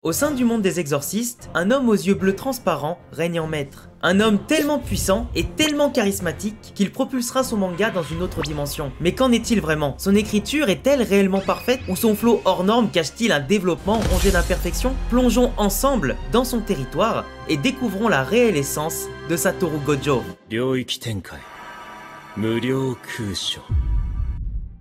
Au sein du monde des exorcistes, un homme aux yeux bleus transparents règne en maître. Un homme tellement puissant et tellement charismatique qu'il propulsera son manga dans une autre dimension. Mais qu'en est-il vraiment? Son écriture est-elle réellement parfaite ou son flow hors norme cache-t-il un développement rongé d'imperfections? Plongeons ensemble dans son territoire et découvrons la réelle essence de Satoru Gojo.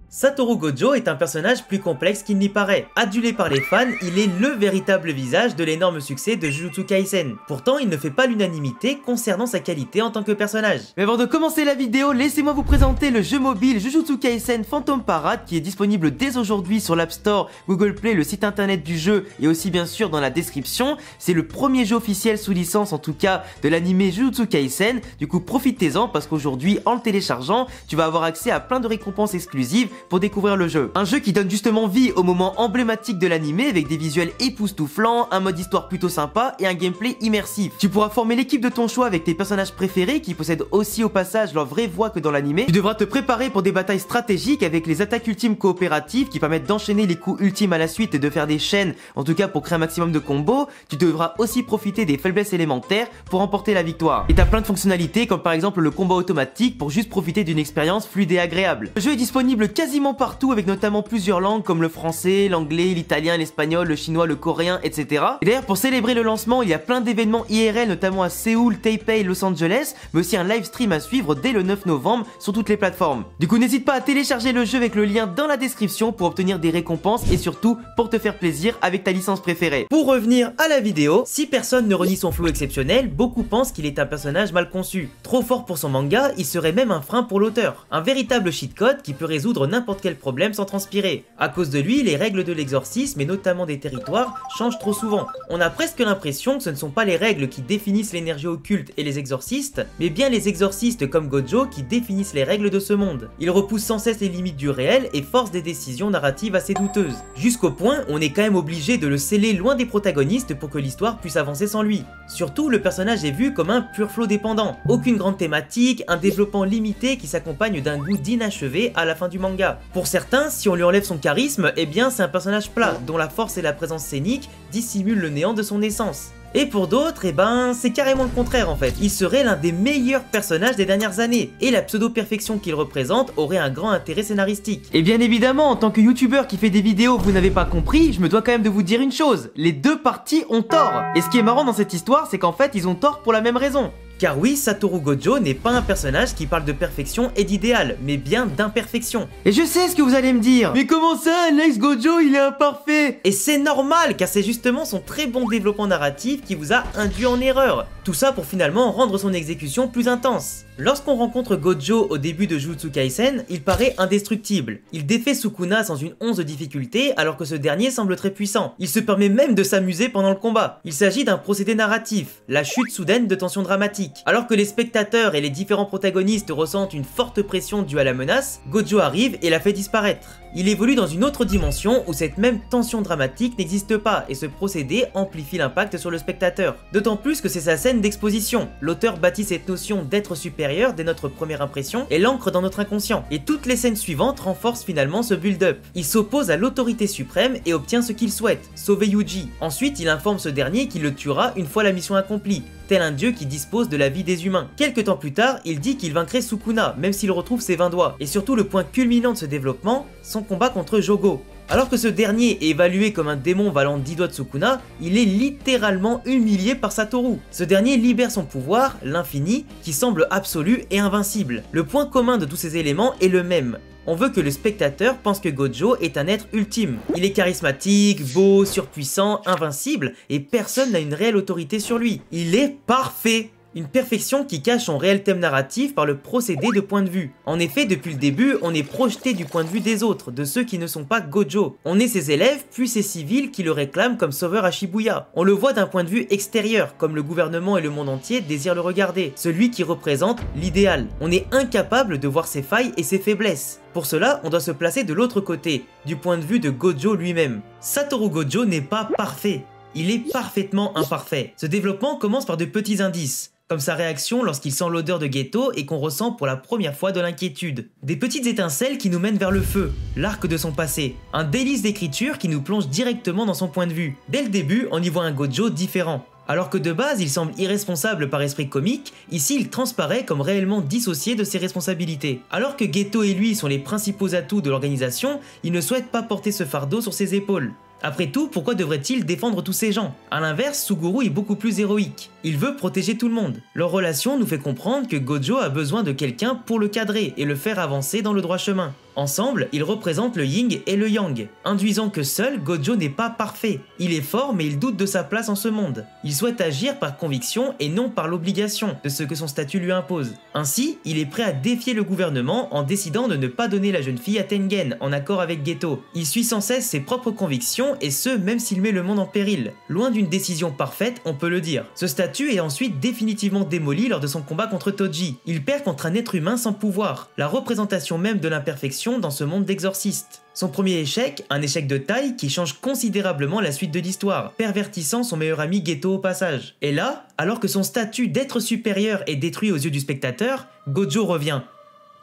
Satoru Gojo est un personnage plus complexe qu'il n'y paraît. Adulé par les fans, il est le véritable visage de l'énorme succès de Jujutsu Kaisen. Pourtant, il ne fait pas l'unanimité concernant sa qualité en tant que personnage. Mais avant de commencer la vidéo, laissez-moi vous présenter le jeu mobile Jujutsu Kaisen Phantom Parade qui est disponible dès aujourd'hui sur l'App Store, Google Play, le site internet du jeu et aussi bien sûr dans la description. C'est le premier jeu officiel sous licence en tout cas de l'anime Jujutsu Kaisen. Du coup, profitez-en parce qu'aujourd'hui, en le téléchargeant, tu vas avoir accès à plein de récompenses exclusives pour découvrir le jeu. Un jeu qui donne justement vie au moment emblématique de l'anime avec des visuels époustouflants, un mode histoire plutôt sympa et un gameplay immersif. Tu pourras former l'équipe de ton choix avec tes personnages préférés qui possèdent aussi au passage leur vraie voix que dans l'anime. Tu devras te préparer pour des batailles stratégiques avec les attaques ultimes coopératives qui permettent d'enchaîner les coups ultimes à la suite et de faire des chaînes, en tout cas pour créer un maximum de combos. Tu devras aussi profiter des faiblesses élémentaires pour remporter la victoire. Et t'as plein de fonctionnalités comme par exemple le combat automatique pour juste profiter d'une expérience fluide et agréable. Le jeu est disponible quasiment partout avec notamment plusieurs langues comme le français, l'anglais, l'italien, l'espagnol, le chinois, le coréen, etc. Et d'ailleurs pour célébrer le lancement, il y a plein d'événements IRL notamment à Séoul, Taipei, Los Angeles, mais aussi un live stream à suivre dès le 9 novembre sur toutes les plateformes. Du coup n'hésite pas à télécharger le jeu avec le lien dans la description pour obtenir des récompenses et surtout pour te faire plaisir avec ta licence préférée. Pour revenir à la vidéo, si personne ne renie son flow exceptionnel, beaucoup pensent qu'il est un personnage mal conçu. Trop fort pour son manga, il serait même un frein pour l'auteur. Un véritable cheat code qui peut résoudre n'importe quel problème sans transpirer. À cause de lui, les règles de l'exorcisme et notamment des territoires changent trop souvent. On a presque l'impression que ce ne sont pas les règles qui définissent l'énergie occulte et les exorcistes, mais bien les exorcistes comme Gojo qui définissent les règles de ce monde. Il repousse sans cesse les limites du réel et force des décisions narratives assez douteuses. Jusqu'au point, on est quand même obligé de le sceller loin des protagonistes pour que l'histoire puisse avancer sans lui. Surtout, le personnage est vu comme un pur flow dépendant. Aucune grande thématique, un développement limité qui s'accompagne d'un goût d'inachevé à la fin du manga. Pour certains, si on lui enlève son charisme, eh bien c'est un personnage plat, dont la force et la présence scénique dissimulent le néant de son essence. Et pour d'autres, eh ben, c'est carrément le contraire en fait. Il serait l'un des meilleurs personnages des dernières années, et la pseudo-perfection qu'il représente aurait un grand intérêt scénaristique. Et bien évidemment, en tant que youtubeur qui fait des vidéos que vous n'avez pas compris, je me dois quand même de vous dire une chose, les deux parties ont tort. Et ce qui est marrant dans cette histoire, c'est qu'en fait, ils ont tort pour la même raison. Car oui, Satoru Gojo n'est pas un personnage qui parle de perfection et d'idéal, mais bien d'imperfection. Et je sais ce que vous allez me dire. Mais comment ça, Alex Gojo, il est imparfait? Et c'est normal, car c'est justement son très bon développement narratif qui vous a induit en erreur. Tout ça pour finalement rendre son exécution plus intense. Lorsqu'on rencontre Gojo au début de Jujutsu Kaisen, il paraît indestructible. Il défait Sukuna sans une once de difficulté alors que ce dernier semble très puissant. Il se permet même de s'amuser pendant le combat. Il s'agit d'un procédé narratif, la chute soudaine de tension dramatique. Alors que les spectateurs et les différents protagonistes ressentent une forte pression due à la menace, Gojo arrive et la fait disparaître. Il évolue dans une autre dimension où cette même tension dramatique n'existe pas et ce procédé amplifie l'impact sur le spectateur. D'autant plus que c'est sa scène d'exposition. L'auteur bâtit cette notion d'être supérieur dès notre première impression et l'ancre dans notre inconscient. Et toutes les scènes suivantes renforcent finalement ce build-up. Il s'oppose à l'autorité suprême et obtient ce qu'il souhaite, sauver Yuji. Ensuite, il informe ce dernier qu'il le tuera une fois la mission accomplie, tel un dieu qui dispose de la vie des humains. Quelques temps plus tard, il dit qu'il vaincrait Sukuna, même s'il retrouve ses 20 doigts. Et surtout le point culminant de ce développement, son combat contre Jogo. Alors que ce dernier est évalué comme un démon valant 10 doigts de Sukuna, il est littéralement humilié par Satoru. Ce dernier libère son pouvoir, l'infini, qui semble absolu et invincible. Le point commun de tous ces éléments est le même. On veut que le spectateur pense que Gojo est un être ultime. Il est charismatique, beau, surpuissant, invincible, et personne n'a une réelle autorité sur lui. Il est parfait! Une perfection qui cache son réel thème narratif par le procédé de point de vue. En effet, depuis le début, on est projeté du point de vue des autres, de ceux qui ne sont pas Gojo. On est ses élèves, puis ses civils qui le réclament comme sauveur à Shibuya. On le voit d'un point de vue extérieur, comme le gouvernement et le monde entier désirent le regarder, celui qui représente l'idéal. On est incapable de voir ses failles et ses faiblesses. Pour cela, on doit se placer de l'autre côté, du point de vue de Gojo lui-même. Satoru Gojo n'est pas parfait. Il est parfaitement imparfait. Ce développement commence par de petits indices. comme sa réaction lorsqu'il sent l'odeur de Geto et qu'on ressent pour la première fois de l'inquiétude. Des petites étincelles qui nous mènent vers le feu, l'arc de son passé, un délice d'écriture qui nous plonge directement dans son point de vue. Dès le début, on y voit un Gojo différent. Alors que de base, il semble irresponsable par esprit comique, ici il transparaît comme réellement dissocié de ses responsabilités. Alors que Geto et lui sont les principaux atouts de l'organisation, il ne souhaite pas porter ce fardeau sur ses épaules. Après tout, pourquoi devrait-il défendre tous ces gens? A l'inverse, Suguru est beaucoup plus héroïque. Il veut protéger tout le monde. Leur relation nous fait comprendre que Gojo a besoin de quelqu'un pour le cadrer et le faire avancer dans le droit chemin. Ensemble, ils représentent le yin et le yang, induisant que seul Gojo n'est pas parfait. Il est fort mais il doute de sa place en ce monde. Il souhaite agir par conviction et non par l'obligation de ce que son statut lui impose. Ainsi, il est prêt à défier le gouvernement en décidant de ne pas donner la jeune fille à Tengen en accord avec Geto. Il suit sans cesse ses propres convictions et ce même s'il met le monde en péril. Loin d'une décision parfaite, on peut le dire. Ce statut est ensuite définitivement démoli lors de son combat contre Toji. Il perd contre un être humain sans pouvoir, la représentation même de l'imperfection dans ce monde d'exorcistes. Son premier échec, un échec de taille qui change considérablement la suite de l'histoire, pervertissant son meilleur ami Geto au passage. Et là, alors que son statut d'être supérieur est détruit aux yeux du spectateur, Gojo revient.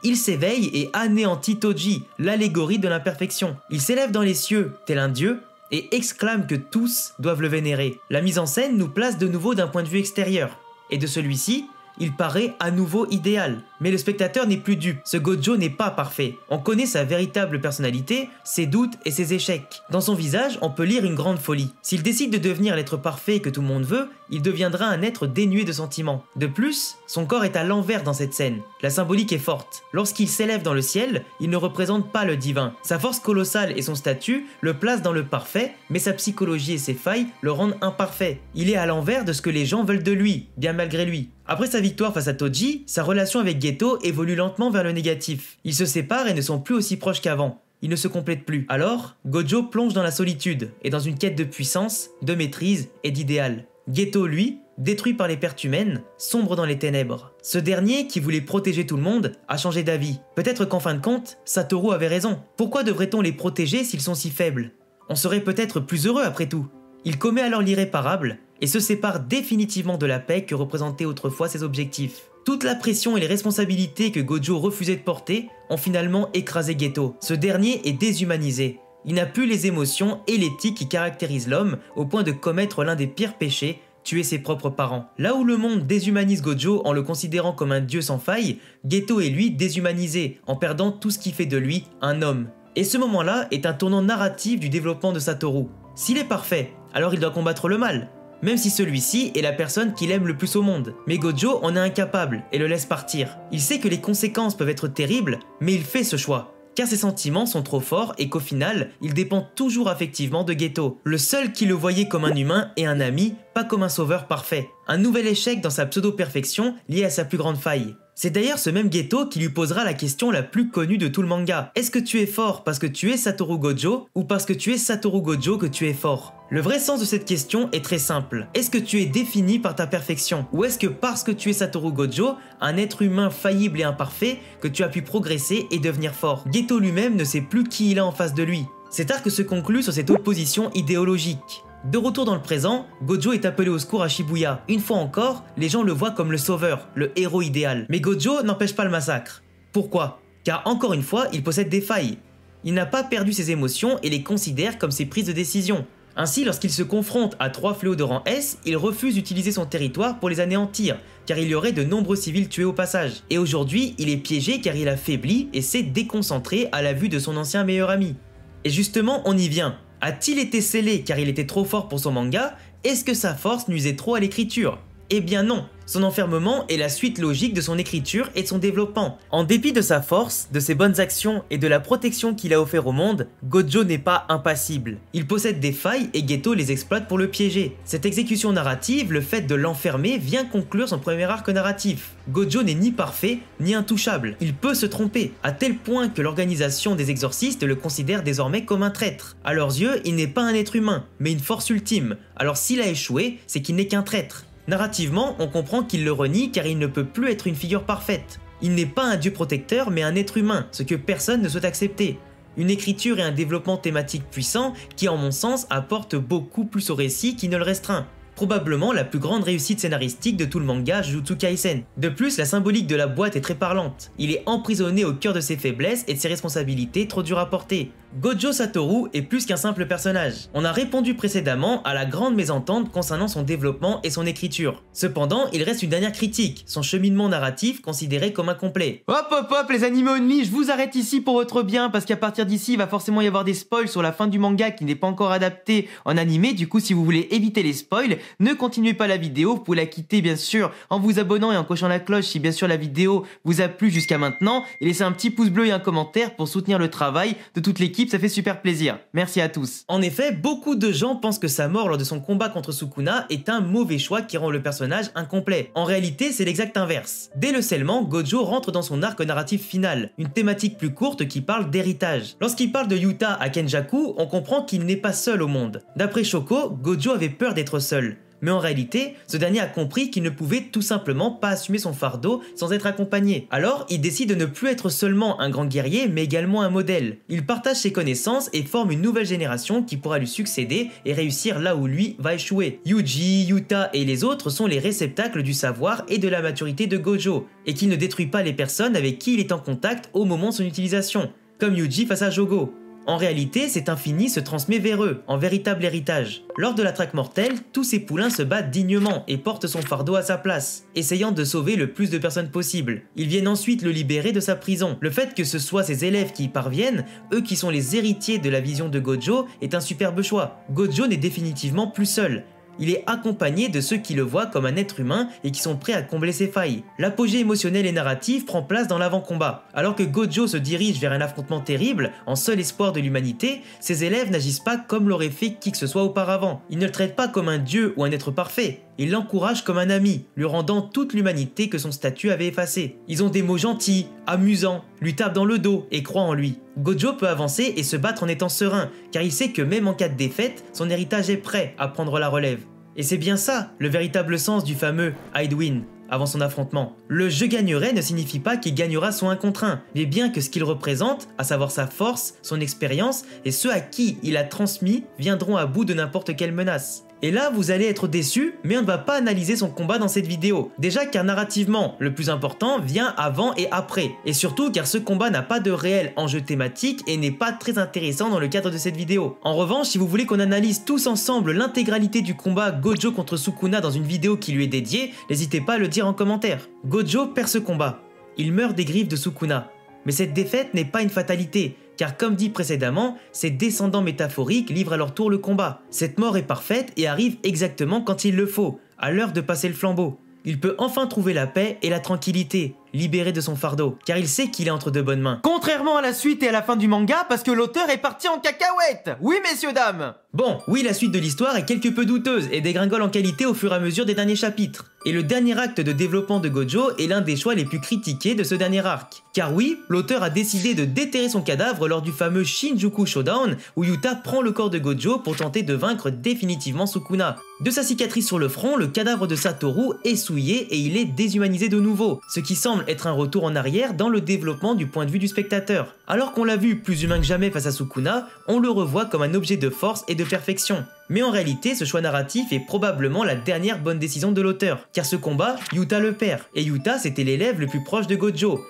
Il s'éveille et anéantit Toji, l'allégorie de l'imperfection. Il s'élève dans les cieux, tel un dieu, et exclame que tous doivent le vénérer. La mise en scène nous place de nouveau d'un point de vue extérieur. Et de celui-ci, il paraît à nouveau idéal. Mais le spectateur n'est plus dupe, ce Gojo n'est pas parfait. On connaît sa véritable personnalité, ses doutes et ses échecs. Dans son visage, on peut lire une grande folie. S'il décide de devenir l'être parfait que tout le monde veut, il deviendra un être dénué de sentiments. De plus, son corps est à l'envers dans cette scène. La symbolique est forte. Lorsqu'il s'élève dans le ciel, il ne représente pas le divin. Sa force colossale et son statut le placent dans le parfait, mais sa psychologie et ses failles le rendent imparfait. Il est à l'envers de ce que les gens veulent de lui, bien malgré lui. Après sa victoire face à Toji, sa relation avec Geto évolue lentement vers le négatif. Ils se séparent et ne sont plus aussi proches qu'avant. Ils ne se complètent plus. Alors, Gojo plonge dans la solitude et dans une quête de puissance, de maîtrise et d'idéal. Geto, lui, détruit par les pertes humaines, sombre dans les ténèbres. Ce dernier, qui voulait protéger tout le monde, a changé d'avis. Peut-être qu'en fin de compte, Satoru avait raison. Pourquoi devrait-on les protéger s'ils sont si faibles? On serait peut-être plus heureux après tout. Il commet alors l'irréparable et se sépare définitivement de la paix que représentaient autrefois ses objectifs. Toute la pression et les responsabilités que Gojo refusait de porter ont finalement écrasé Geto. Ce dernier est déshumanisé. Il n'a plus les émotions et l'éthique qui caractérisent l'homme au point de commettre l'un des pires péchés, tuer ses propres parents. Là où le monde déshumanise Gojo en le considérant comme un dieu sans faille, Geto est lui déshumanisé en perdant tout ce qui fait de lui un homme. Et ce moment-là est un tournant narratif du développement de Satoru. S'il est parfait, alors il doit combattre le mal, même si celui-ci est la personne qu'il aime le plus au monde. Mais Gojo en est incapable et le laisse partir. Il sait que les conséquences peuvent être terribles, mais il fait ce choix, car ses sentiments sont trop forts et qu'au final, il dépend toujours affectivement de Geto, le seul qui le voyait comme un humain et un ami, pas comme un sauveur parfait. Un nouvel échec dans sa pseudo-perfection lié à sa plus grande faille. C'est d'ailleurs ce même Geto qui lui posera la question la plus connue de tout le manga. Est-ce que tu es fort parce que tu es Satoru Gojo ou parce que tu es Satoru Gojo que tu es fort? Le vrai sens de cette question est très simple. Est-ce que tu es défini par ta perfection? Ou est-ce que parce que tu es Satoru Gojo, un être humain faillible et imparfait, que tu as pu progresser et devenir fort? Geto lui-même ne sait plus qui il a en face de lui. Cet arc se conclut sur cette opposition idéologique. De retour dans le présent, Gojo est appelé au secours à Shibuya. Une fois encore, les gens le voient comme le sauveur, le héros idéal. Mais Gojo n'empêche pas le massacre. Pourquoi? Car encore une fois, il possède des failles. Il n'a pas perdu ses émotions et les considère comme ses prises de décision. Ainsi, lorsqu'il se confronte à 3 fléaux de rang S, il refuse d'utiliser son territoire pour les anéantir, car il y aurait de nombreux civils tués au passage. Et aujourd'hui, il est piégé car il a faibli et s'est déconcentré à la vue de son ancien meilleur ami. Et justement, on y vient. A-t-il été scellé car il était trop fort pour son manga? Est-ce que sa force nuisait trop à l'écriture? Eh bien non, son enfermement est la suite logique de son écriture et de son développement. En dépit de sa force, de ses bonnes actions et de la protection qu'il a offert au monde, Gojo n'est pas impassible. Il possède des failles et Geto les exploite pour le piéger. Cette exécution narrative, le fait de l'enfermer, vient conclure son premier arc narratif. Gojo n'est ni parfait, ni intouchable. Il peut se tromper, à tel point que l'organisation des exorcistes le considère désormais comme un traître. À leurs yeux, il n'est pas un être humain, mais une force ultime. Alors s'il a échoué, c'est qu'il n'est qu'un traître. Narrativement, on comprend qu'il le renie car il ne peut plus être une figure parfaite. Il n'est pas un dieu protecteur mais un être humain, ce que personne ne souhaite accepter. Une écriture et un développement thématique puissant qui, en mon sens, apportent beaucoup plus au récit qu'il ne le restreint. probablement la plus grande réussite scénaristique de tout le manga Jujutsu Kaisen. De plus, la symbolique de la boîte est très parlante. Il est emprisonné au cœur de ses faiblesses et de ses responsabilités trop dures à porter. Gojo Satoru est plus qu'un simple personnage. On a répondu précédemment à la grande mésentente concernant son développement et son écriture. Cependant, il reste une dernière critique, son cheminement narratif considéré comme incomplet. Hop hop hop les animaux ennemis, je vous arrête ici pour votre bien parce qu'à partir d'ici il va forcément y avoir des spoils sur la fin du manga qui n'est pas encore adapté en animé. Du coup, si vous voulez éviter les spoils, ne continuez pas la vidéo, vous pouvez la quitter bien sûr en vous abonnant et en cochant la cloche si bien sûr la vidéo vous a plu jusqu'à maintenant, et laissez un petit pouce bleu et un commentaire pour soutenir le travail de toute l'équipe, ça fait super plaisir. Merci à tous. En effet, beaucoup de gens pensent que sa mort lors de son combat contre Sukuna est un mauvais choix qui rend le personnage incomplet. En réalité, c'est l'exact inverse. Dès le scellement, Gojo rentre dans son arc narratif final, une thématique plus courte qui parle d'héritage. Lorsqu'il parle de Yuta à Kenjaku, on comprend qu'il n'est pas seul au monde. D'après Shoko, Gojo avait peur d'être seul. Mais en réalité, ce dernier a compris qu'il ne pouvait tout simplement pas assumer son fardeau sans être accompagné. Alors, il décide de ne plus être seulement un grand guerrier, mais également un modèle. Il partage ses connaissances et forme une nouvelle génération qui pourra lui succéder et réussir là où lui va échouer. Yuji, Yuta et les autres sont les réceptacles du savoir et de la maturité de Gojo, et qu'il ne détruit pas les personnes avec qui il est en contact au moment de son utilisation, comme Yuji face à Jogo. En réalité, cet infini se transmet vers eux, en véritable héritage. Lors de la traque mortelle, tous ces poulains se battent dignement et portent son fardeau à sa place, essayant de sauver le plus de personnes possible. Ils viennent ensuite le libérer de sa prison. Le fait que ce soit ses élèves qui y parviennent, eux qui sont les héritiers de la vision de Gojo, est un superbe choix. Gojo n'est définitivement plus seul. Il est accompagné de ceux qui le voient comme un être humain et qui sont prêts à combler ses failles. L'apogée émotionnelle et narrative prend place dans l'avant-combat. Alors que Gojo se dirige vers un affrontement terrible, en seul espoir de l'humanité, ses élèves n'agissent pas comme l'aurait fait qui que ce soit auparavant. Ils ne le traitent pas comme un dieu ou un être parfait. Ils l'encouragent comme un ami, lui rendant toute l'humanité que son statut avait effacée. Ils ont des mots gentils, amusants, lui tapent dans le dos et croient en lui. Gojo peut avancer et se battre en étant serein, car il sait que même en cas de défaite, son héritage est prêt à prendre la relève. Et c'est bien ça, le véritable sens du fameux « I'd win » avant son affrontement. Le « je gagnerai » ne signifie pas qu'il gagnera son 1 contre 1, mais bien que ce qu'il représente, à savoir sa force, son expérience et ceux à qui il a transmis, viendront à bout de n'importe quelle menace. Et là, vous allez être déçus, mais on ne va pas analyser son combat dans cette vidéo. Déjà car narrativement, le plus important vient avant et après. Et surtout car ce combat n'a pas de réel enjeu thématique et n'est pas très intéressant dans le cadre de cette vidéo. En revanche, si vous voulez qu'on analyse tous ensemble l'intégralité du combat Gojo contre Sukuna dans une vidéo qui lui est dédiée, n'hésitez pas à le dire en commentaire. Gojo perd ce combat. Il meurt des griffes de Sukuna. Mais cette défaite n'est pas une fatalité, car comme dit précédemment, ses descendants métaphoriques livrent à leur tour le combat. Cette mort est parfaite et arrive exactement quand il le faut, à l'heure de passer le flambeau. Il peut enfin trouver la paix et la tranquillité, libéré de son fardeau, car il sait qu'il est entre de bonnes mains. Contrairement à la suite et à la fin du manga, parce que l'auteur est parti en cacahuète. Oui messieurs dames. Bon, oui, la suite de l'histoire est quelque peu douteuse et dégringole en qualité au fur et à mesure des derniers chapitres. Et le dernier acte de développement de Gojo est l'un des choix les plus critiqués de ce dernier arc. Car oui, l'auteur a décidé de déterrer son cadavre lors du fameux Shinjuku Showdown où Yuta prend le corps de Gojo pour tenter de vaincre définitivement Sukuna. De sa cicatrice sur le front, le cadavre de Satoru est souillé et il est déshumanisé de nouveau, ce qui semble être un retour en arrière dans le développement du point de vue du spectateur. Alors qu'on l'a vu plus humain que jamais face à Sukuna, on le revoit comme un objet de force et de perfection. Mais en réalité, ce choix narratif est probablement la dernière bonne décision de l'auteur, car ce combat, Yuta le perd, et Yuta c'était l'élève le plus proche de Gojo.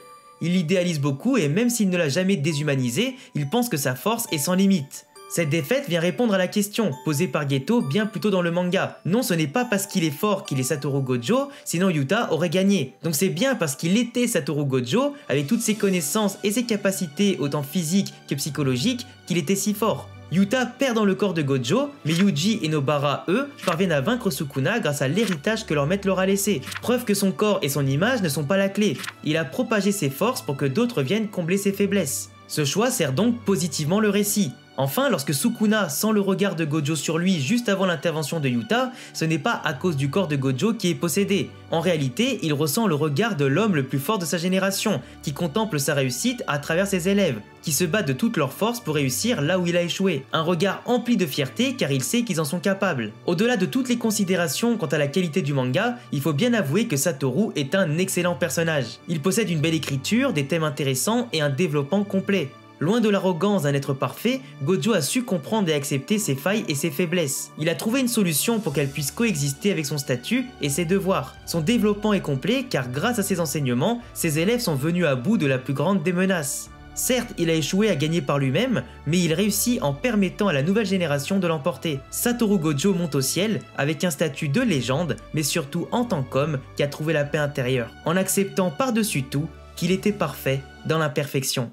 Il l'idéalise beaucoup et même s'il ne l'a jamais déshumanisé, il pense que sa force est sans limite. Cette défaite vient répondre à la question, posée par Geto bien plus tôt dans le manga. Non, ce n'est pas parce qu'il est fort qu'il est Satoru Gojo, sinon Yuta aurait gagné. Donc c'est bien parce qu'il était Satoru Gojo, avec toutes ses connaissances et ses capacités autant physiques que psychologiques, qu'il était si fort. Yuta perd dans le corps de Gojo, mais Yuji et Nobara, eux, parviennent à vaincre Sukuna grâce à l'héritage que leur maître leur a laissé. Preuve que son corps et son image ne sont pas la clé. Il a propagé ses forces pour que d'autres viennent combler ses faiblesses. Ce choix sert donc positivement le récit. Enfin, lorsque Sukuna sent le regard de Gojo sur lui juste avant l'intervention de Yuta, ce n'est pas à cause du corps de Gojo qui est possédé. En réalité, il ressent le regard de l'homme le plus fort de sa génération, qui contemple sa réussite à travers ses élèves, qui se battent de toutes leurs forces pour réussir là où il a échoué. Un regard empli de fierté car il sait qu'ils en sont capables. Au-delà de toutes les considérations quant à la qualité du manga, il faut bien avouer que Satoru est un excellent personnage. Il possède une belle écriture, des thèmes intéressants et un développement complet. Loin de l'arrogance d'un être parfait, Gojo a su comprendre et accepter ses failles et ses faiblesses. Il a trouvé une solution pour qu'elle puisse coexister avec son statut et ses devoirs. Son développement est complet car grâce à ses enseignements, ses élèves sont venus à bout de la plus grande des menaces. Certes, il a échoué à gagner par lui-même, mais il réussit en permettant à la nouvelle génération de l'emporter. Satoru Gojo monte au ciel avec un statut de légende, mais surtout en tant qu'homme qui a trouvé la paix intérieure, en acceptant par-dessus tout qu'il était parfait dans l'imperfection.